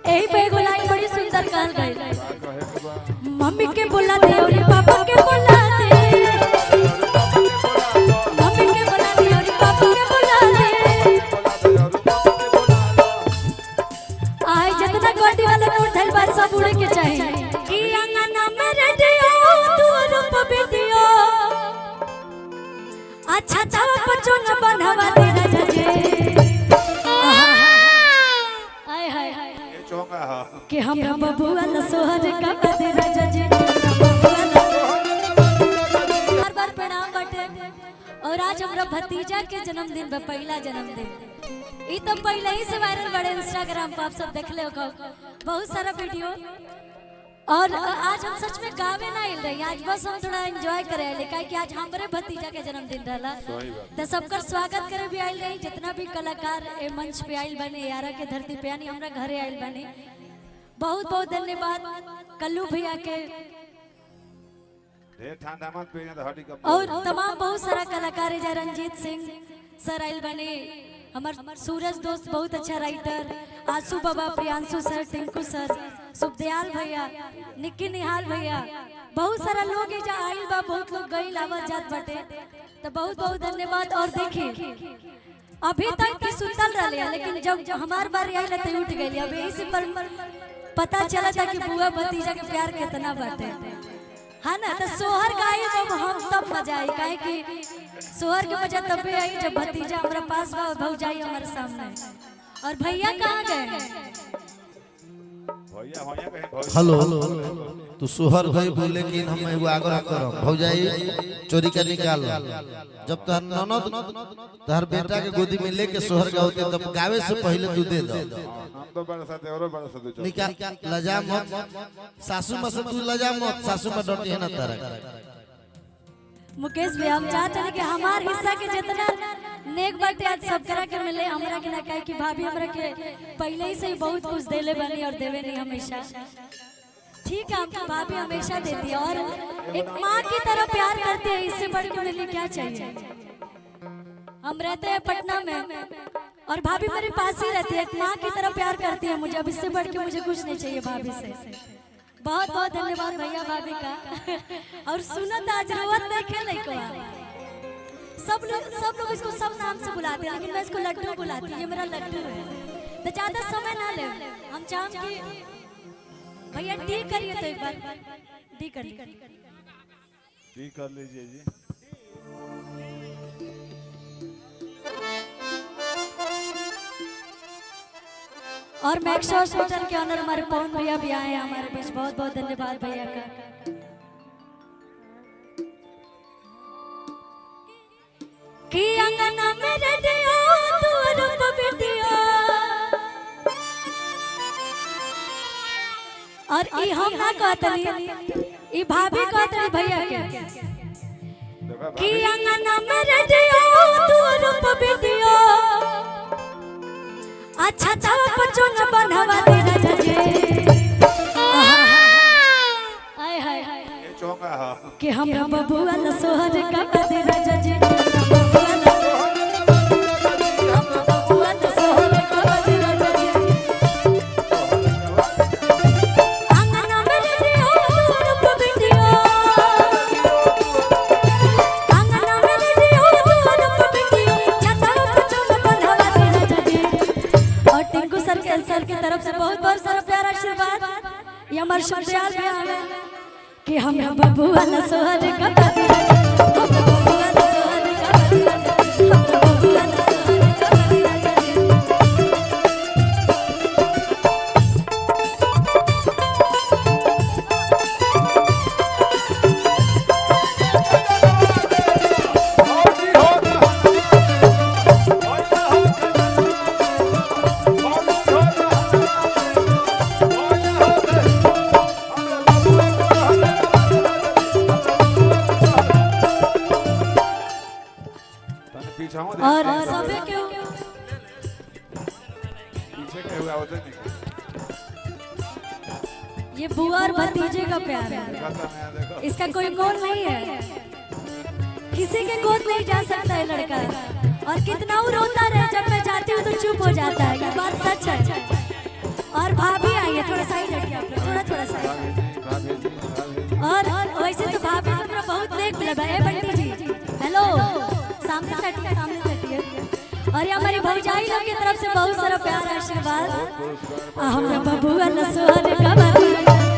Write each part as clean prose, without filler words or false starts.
यही पे एगो लाइन बड़ी सुंदर कहल गई, मम्मी के बोला दे और पापा के बोला दे, मम्मी के बोला दे और पापा के बोला दे। आए जितना गोदी वाले मोड़ धल बात सब उड़े के चाहिए कि अंगना में रेडियो तू रूप वीडियो अच्छा चाव बच्चों न बनवा दे राजा जी। कि हमरा बबुआ न सोहर का दे राजा जी। बार बार प्रणाम बटे। और आज हमरा भतीजा के जन्मदिन बा, पहला जन्मदिन। ई तो पहले ही से वायरल बड़े इंस्टाग्राम पर आप सब देख ले हो बहुत सारा वीडियो। और आज हम सच में गावे ना आइल रही, आज बस हम थोड़ा एंजॉय करे आइले काहे कि आज हमरे भतीजा के जन्मदिन रहला। तो सबकर स्वागत करे भी आइल रही, जितना भी कलाकार ए मंच पे आइल बने, यारा के धरती पे यानी हमरा घरे आइल बने। बहुत बहुत धन्यवाद कल्लू भैया के और तमाम बहुत सारा कलाकार है। रंजीत सिंह सर आइल बने, हमार सूरज दोस्त बहुत अच्छा राइटर, आसू बाबा, प्रियांशु सर, टिंकू सर, सुखदयाल भैया, निक्की निहाल भैया, बहुत सारा लोग है जहाँ आइल बा, बहुत लोग गई आवत जात बटे। तो बहुत बहुत धन्यवाद। और देखिए अभी तक की सुतल रहे, लेकिन जब हमार बार आई तो उठ गई। अब यही से पर पता चला था कि बुआ भतीजा के प्यार कितना बाटे है ना। तो सोहर गाई जब हम तब मजा आई, काहे कि सोहर के मजा तबे आई जब भतीजा हमारा पास बा, भौजाई हमारे सामने। और भैया कहाँ गए? हेलो तू सोहर गई बोले, लेकिन हम एगो आग्रह करब, भौजाई चोरी के निकाल। जब तहर ननद तहर बेटा के गोदी में लेके सोहर गावते तब गावे से पहले तू दे दो। निकाल, लजा मत, सासू में से तू लजा मत, सासू में डरती है ना तारा। मुकेश भैया हम चाहते हैं कि हमार हिस्सा के जितना नेक बाटे आज सब करा के मिले, हमरा के ना कहे कि भाभी हमरा के पहले ही से ही बहुत कुछ देले बनी और देवे नहीं हमेशा। ठीक है, हमको भाभी हमेशा देती है और एक माँ की तरह प्यार करती है, इससे बढ़ के मिले क्या चाहिए। हम रहते हैं पटना में और भाभी मेरे पास ही रहती है, एक माँ की तरह प्यार करती है मुझे। अब इससे बढ़ के मुझे कुछ नहीं चाहिए भाभी से। बहुत बहुत धन्यवाद भैया भाभी का। और सुनत आज रोवत देखे नहीं को, सब लोग इसको सब नाम से बुलाते हैं, लेकिन मैं इसको लड्डू बुलाती हूँ, ये मेरा लड्डू है। तो ज्यादा समय ना ले, हम चाहें कि भैया डी करिए तो एक बार डी कर लीजिए जी। और मैक्स हॉस्पिटल के ऑनर हमारे पवन भैया भी आए हैं हमारे बीच, बहुत बहुत धन्यवाद भैया का। कि अंगना में रेडियो तू रूप वीडियो और ई हम ना कहतनी, ई भाभी कहतनी भैया के कि अंगना में रेडियो तू रूप वीडियो अच्छा चाव बच्चों न बनवा दे राजा जी। आय हाय ये चौंका है कि हमरा बबुआ न सोहर का दे राजा जी। सर की तरफ से बहुत बहुत सारा प्यारा आशीर्वाद। ये हमारे सुखदयाल भैया हैं कि हमरा बबुआ न सोहर का दे राजा और सबे के पीछे के हुआ होते नहीं। ये बुआ और भतीजे का प्यार है, इसका कोई मोल नहीं है, किसी के गोद नहीं जा सकता है लड़का। और कितना वो रोता रहे, जब मैं जाती हूँ तो चुप हो जाता है, ये बात सच है। और भाभी आइए, थोड़ा साइड हटिए आप लोग, थोड़ा थोड़ा साइड। भाभी जी, भाभी जी। और वैसे तो भाभी हमरा बहुत नेक लगा है बंटी जी। हेलो, सामने से हटिए, सामने से हटिए। और ये हमारी भौजाई लोग की तरफ से बहुत सारा प्यार आशीर्वाद। हमरा बबुआ लसोहर का बाती,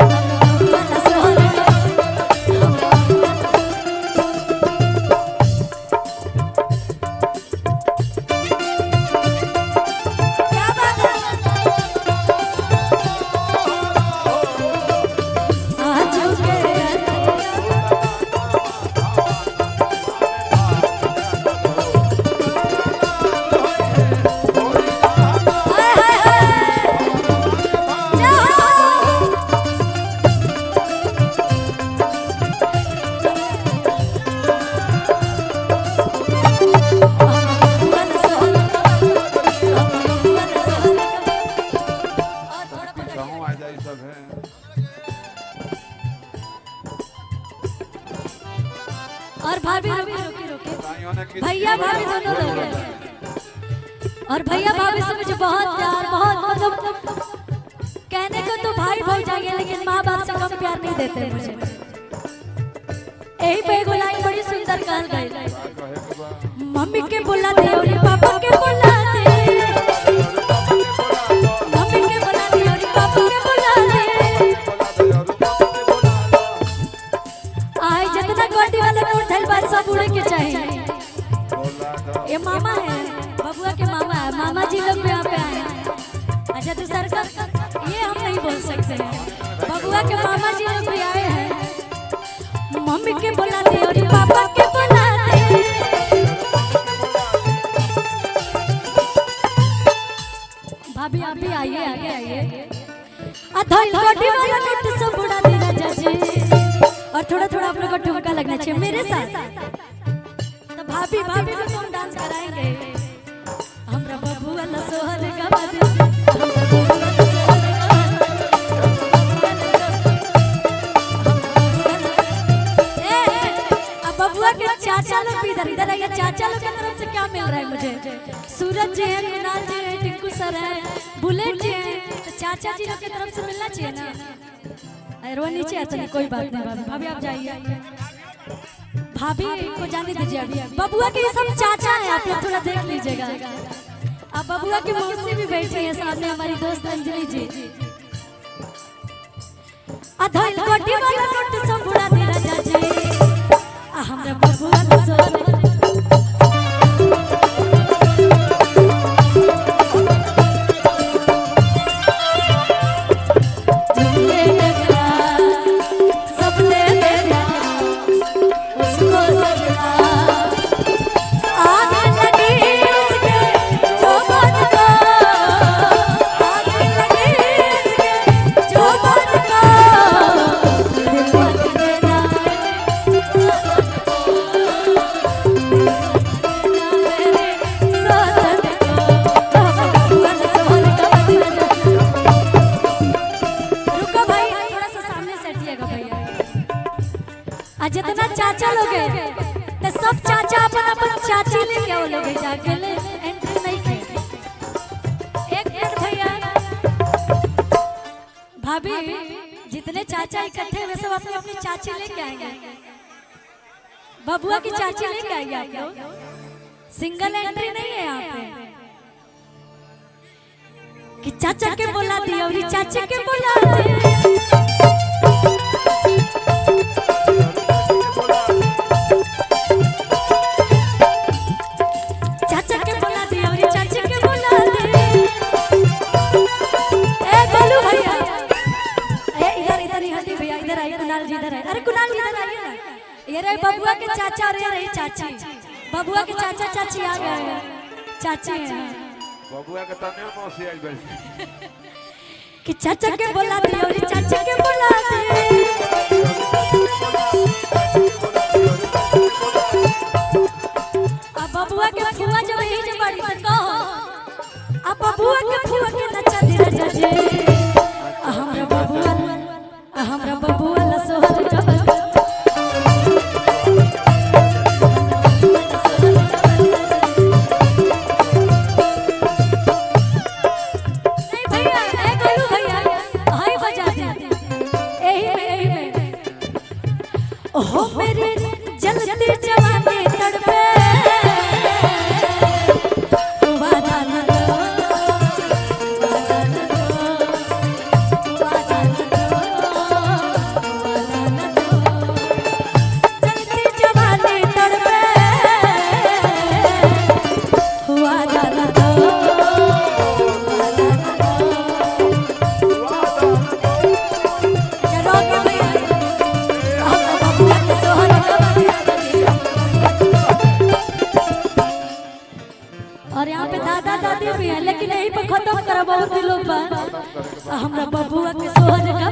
बबुआ लसोहर कहूँ आ जाए सब है। और भाभी रुके रुके रुके, भाइयों ने किस भैया भाभी दोनों लोग हैं। और भैया भाभी से मुझे बहुत प्यार, बहुत मतलब कहने को तो भाई भौजाई है, लेकिन माँ बाप से कम प्यार नहीं देते मुझे। यही पे एगो लाइन बड़ी सुंदर कहल गई, कहे के बा मम्मी के बोला दे और पापा के बोला दे, मम्मी के बोला दे और पापा के बोला दे। आए जितना गोटी वाला नोट धैल बात सब उड़े के चाहिए। ये मामा है, बबुआ के मामा है, मामा जी लोग भी यहाँ पे आए हैं। अच्छा तो सरकार ये हम नहीं बोल सकते हैं, बबुआ के मामा जी लोग भी आए हैं। मम्मी के बोला दे और पापा के बोला दे, भाभी आप भी आइए, आगे आइए। अधोई गोटी वाला नोट सब उड़ा दे राजा जी। और थोड़ा थोड़ा आप लोगों को ठुमका लगना चाहिए मेरे साथ। तो भाभी भाभी को हम डांस कराएंगे। हमरा बबुआ लसोहर का बाती, बबुआ के चाचा लोग भी इधर आइए। चाचा लोग की तरफ से क्या मिल रहा है मुझे? सूरज जी है, कुणाल जी है, टिंकू सर है, बुलेट जी है। तो चाचा जी लोग की तरफ से मिलना चाहिए ना। रो नीचे आता नहीं, कोई बात नहीं भाभी, भाभी आप जाइए, भाभी को जाने दीजिए। अभी बबुआ के ये सब चाचा है, आप लोग थोड़ा देख लीजिएगा। अब बबुआ की मौसी भी बैठी है सामने, हमारी दोस्त अंजलि जी। अधोइल गोटी वाला नोट सब उड़ा दे राजा जी। हमरा बबुआ लसोहर जितना चाचा लोग हैं तो सब चाचा अपन अपन चाची लेके आओ लोग जाके ले एंट्री नहीं की। एक मिनट भैया भाभी, जितने चाचा इकट्ठे हुए सब अपनी अपनी चाची लेके आएंगे। बबुआ की चाची लेके आएंगे आप लोग, सिंगल एंट्री नहीं है यहाँ पे। कि चाचा के बोला दी और चाची के बोला दी। अरे कुणाल जी इधर आइए ना। ये रहे बबुआ के चाचा और ये रही चाची। बबुआ के चाचा चाची आ गए हैं, चाची हैं। बबुआ के तने मौसी आई बैठी कि चाचा के बोला दी और चाची के बोला दी। अब बबुआ के फुआ जब यही जब बड़ी तो कहो, अब बबुआ के फुआ के नचा दे राजा जी। हमरा बबुआ लसोहर का बाती। नहीं भैया, ए गोलू भैया, बहुत दिलों पर हमरा बबुआ के सोहर का